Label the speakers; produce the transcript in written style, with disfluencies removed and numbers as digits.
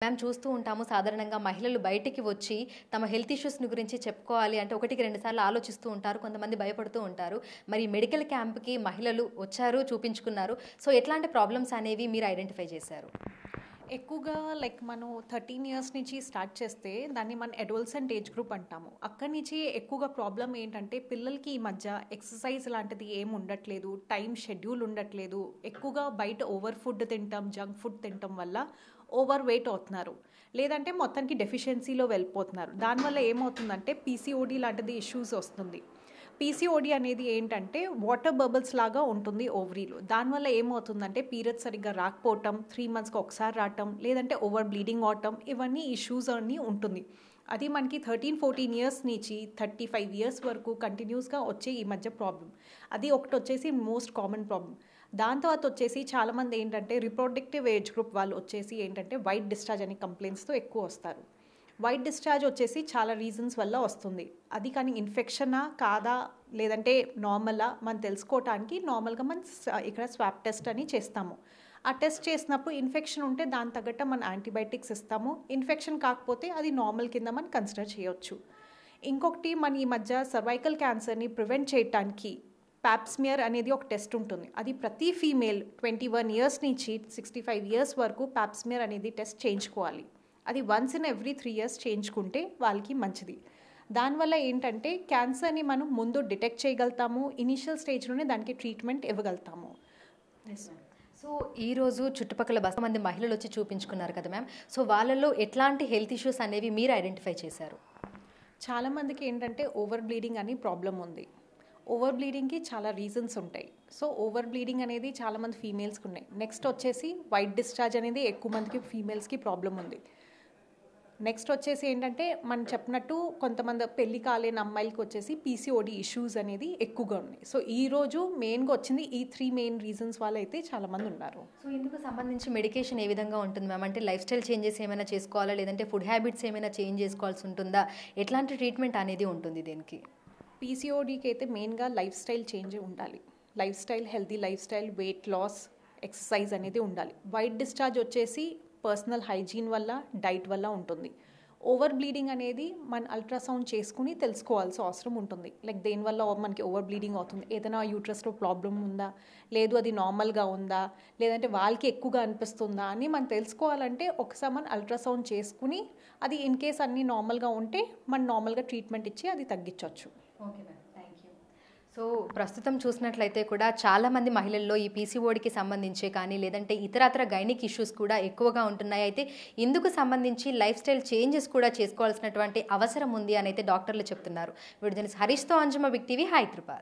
Speaker 1: మేము చూస్తూ ఉంటాము సాధారణంగా మహిళలు బయటికి వచ్చి తమ హెల్త్ ఇష్యూస్‌ని గురించి చెప్పుకోవాలి అంటే ఒకటికి రెండు సార్లు ఆలోచిస్తూ ఉంటారు. కొంతమంది భయపడుతూ ఉంటారు. మరి మెడికల్ క్యాంప్‌కి మహిళలు వచ్చారు, చూపించుకున్నారు. సో, ఎట్లాంటి ప్రాబ్లమ్స్ అనేవి మీరు ఐడెంటిఫై చేశారు?
Speaker 2: ఎక్కువగా మనం 13 ఇయర్స్ నుంచి స్టార్ట్ చేస్తే దాన్ని మనం అడోలసెంట్ ఏజ్ గ్రూప్ అంటాము. అక్కడి నుంచి ఎక్కువగా ప్రాబ్లం ఏంటంటే పిల్లలకి ఈ మధ్య ఎక్సర్సైజ్ లాంటిది ఏమి ఉండట్లేదు, టైం షెడ్యూల్ ఉండట్లేదు. ఎక్కువగా బయట ఓవర్ ఫుడ్ తింటాం, జంక్ ఫుడ్ తినటం వల్ల ఓవర్ వెయిట్ అవుతున్నారు. లేదంటే మొత్తానికి డెఫిషియన్సీలో వెళ్ళిపోతున్నారు. దానివల్ల ఏమవుతుందంటే పీసీఓడి లాంటిది ఇష్యూస్ వస్తుంది. పీసీఓడి అనేది ఏంటంటే వాటర్ బబుల్స్ లాగా ఉంటుంది ఓవరీలో. దానివల్ల ఏమవుతుందంటే పీరియడ్స్ సరిగ్గా రాకపోవటం, 3 మంత్స్కి ఒకసారి రావటం, లేదంటే ఓవర్ బ్లీడింగ్ అవటం, ఇవన్నీ ఇష్యూస్ అన్నీ ఉంటుంది. అది మనకి 13-14 ఇయర్స్ నుంచి 35 ఇయర్స్ వరకు కంటిన్యూస్గా వచ్చే ఈ మధ్య ప్రాబ్లం. అది ఒకటి వచ్చేసి మోస్ట్ కామన్ ప్రాబ్లం. దాని తర్వాత వచ్చేసి చాలామంది ఏంటంటే రిప్రొడక్టివ్ ఏజ్ గ్రూప్ వాళ్ళు వచ్చేసి ఏంటంటే వైట్ డిశ్చార్జ్ అనే కంప్లైంట్స్తో ఎక్కువ వస్తారు. వైట్ డిశ్చార్జ్ వచ్చేసి చాలా రీజన్స్ వల్ల వస్తుంది. అది కానీ ఇన్ఫెక్షనా కాదా లేదంటే నార్మలా మనం తెలుసుకోవటానికి నార్మల్గా మనం ఇక్కడ స్వాబ్ టెస్ట్ అని చేస్తాము. ఆ టెస్ట్ చేసినప్పుడు ఇన్ఫెక్షన్ ఉంటే దాని తగ్గట్టు మనం యాంటీబయాటిక్స్ ఇస్తాము. ఇన్ఫెక్షన్ కాకపోతే అది నార్మల్ కింద మనం కన్సిడర్ చేయొచ్చు. ఇంకొకటి మన ఈ మధ్య సర్వైకల్ క్యాన్సర్ని ప్రివెంట్ చేయడానికి ప్యాప్స్మియర్ అనేది ఒక టెస్ట్ ఉంటుంది. అది ప్రతి ఫీమేల్ 21 ఇయర్స్ నుంచి 65 ఇయర్స్ వరకు ప్యాప్స్మియర్ అనేది టెస్ట్ చేయించుకోవాలి. అది వన్స్ ఇన్ ఎవ్రీ 3 ఇయర్స్ చేయించుకుంటే వాళ్ళకి మంచిది. దానివల్ల ఏంటంటే క్యాన్సర్ని మనం ముందు డిటెక్ట్ చేయగలుగుతాము. ఇనీషియల్ స్టేజ్లోనే దానికి ట్రీట్మెంట్ ఇవ్వగలుగుతాము.
Speaker 1: సో, ఈరోజు చుట్టుపక్కల బస్సు మంది మహిళలు వచ్చి చూపించుకున్నారు కదా మ్యామ్. సో, వాళ్ళలో ఎట్లాంటి హెల్త్ ఇష్యూస్ అనేవి మీరు ఐడెంటిఫై చేశారు?
Speaker 2: చాలామందికి ఏంటంటే ఓవర్ బ్లీడింగ్ అని ప్రాబ్లం ఉంది. ఓవర్ బ్లీడింగ్కి చాలా రీజన్స్ ఉంటాయి. సో ఓవర్ బ్లీడింగ్ అనేది చాలామంది ఫీమేల్స్కి ఉన్నాయి. నెక్స్ట్ వచ్చేసి వైట్ డిశ్చార్జ్ అనేది ఎక్కువ మందికి ఫీమేల్స్కి ప్రాబ్లం ఉంది. నెక్స్ట్ వచ్చేసి ఏంటంటే మనం చెప్పినట్టు కొంతమంది పెళ్లి కాలేని అమ్మాయిలకి వచ్చేసి పీసీఓడి ఇష్యూస్ అనేది ఎక్కువగా ఉన్నాయి. సో ఈరోజు మెయిన్గా వచ్చింది ఈ 3 మెయిన్ రీజన్స్ వల్ల అయితే చాలామంది ఉన్నారు.
Speaker 1: సో ఇందుకు సంబంధించి మెడికేషన్ ఏ విధంగా ఉంటుంది మ్యామ్? అంటే లైఫ్ స్టైల్ చేంజెస్ ఏమైనా చేసుకోవాలా, లేదంటే ఫుడ్ హ్యాబిట్స్ ఏమైనా చేంజ్ చేసుకోవాల్సి ఉంటుందా? ఎట్లాంటి ట్రీట్మెంట్ అనేది ఉంటుంది దీనికి?
Speaker 2: పీసీఓడికి అయితే మెయిన్గా లైఫ్ స్టైల్ చేంజ్ ఉండాలి. Lifestyle, healthy lifestyle, weight loss, exercise అనేది ఉండాలి. వైట్ డిశ్చార్జ్ వచ్చేసి పర్సనల్ హైజీన్ వల్ల, డైట్ వల్ల ఉంటుంది. ఓవర్ బ్లీడింగ్ అనేది మన అల్ట్రాసౌండ్ చేసుకుని తెలుసుకోవాల్సిన అవసరం ఉంటుంది. లైక్ దేనివల్ల మనకి ఓవర్ బ్లీడింగ్ అవుతుంది, ఏదైనా యూట్రస్లో ప్రాబ్లం ఉందా, లేదు అది నార్మల్గా ఉందా, లేదంటే వాళ్ళకి ఎక్కువగా అనిపిస్తుందా అని మనం తెలుసుకోవాలంటే ఒకసారి మనం అల్ట్రాసౌండ్ చేసుకుని అది ఇన్ కేస్ అన్నీ నార్మల్గా ఉంటే మనం నార్మల్గా ట్రీట్మెంట్ ఇచ్చి అది తగ్గించవచ్చు.
Speaker 1: Okay ma'am, thank you. So ప్రస్తుతం చూసినట్లయితే కూడా చాలామంది మహిళల్లో ఈ పీసీఓడికి సంబంధించే కానీ లేదంటే ఇతరత్ర గైనిక్ ఇష్యూస్ కూడా ఎక్కువగా ఉంటున్నాయి. అయితే ఇందుకు సంబంధించి లైఫ్ స్టైల్ చేంజెస్ కూడా చేసుకోవాల్సినటువంటి అవసరం ఉంది అని అయితే డాక్టర్లు చెప్తున్నారు. వీడు హరీష్తో అంజుమ, బిగ్ టీవీ, హైదరాబాద్.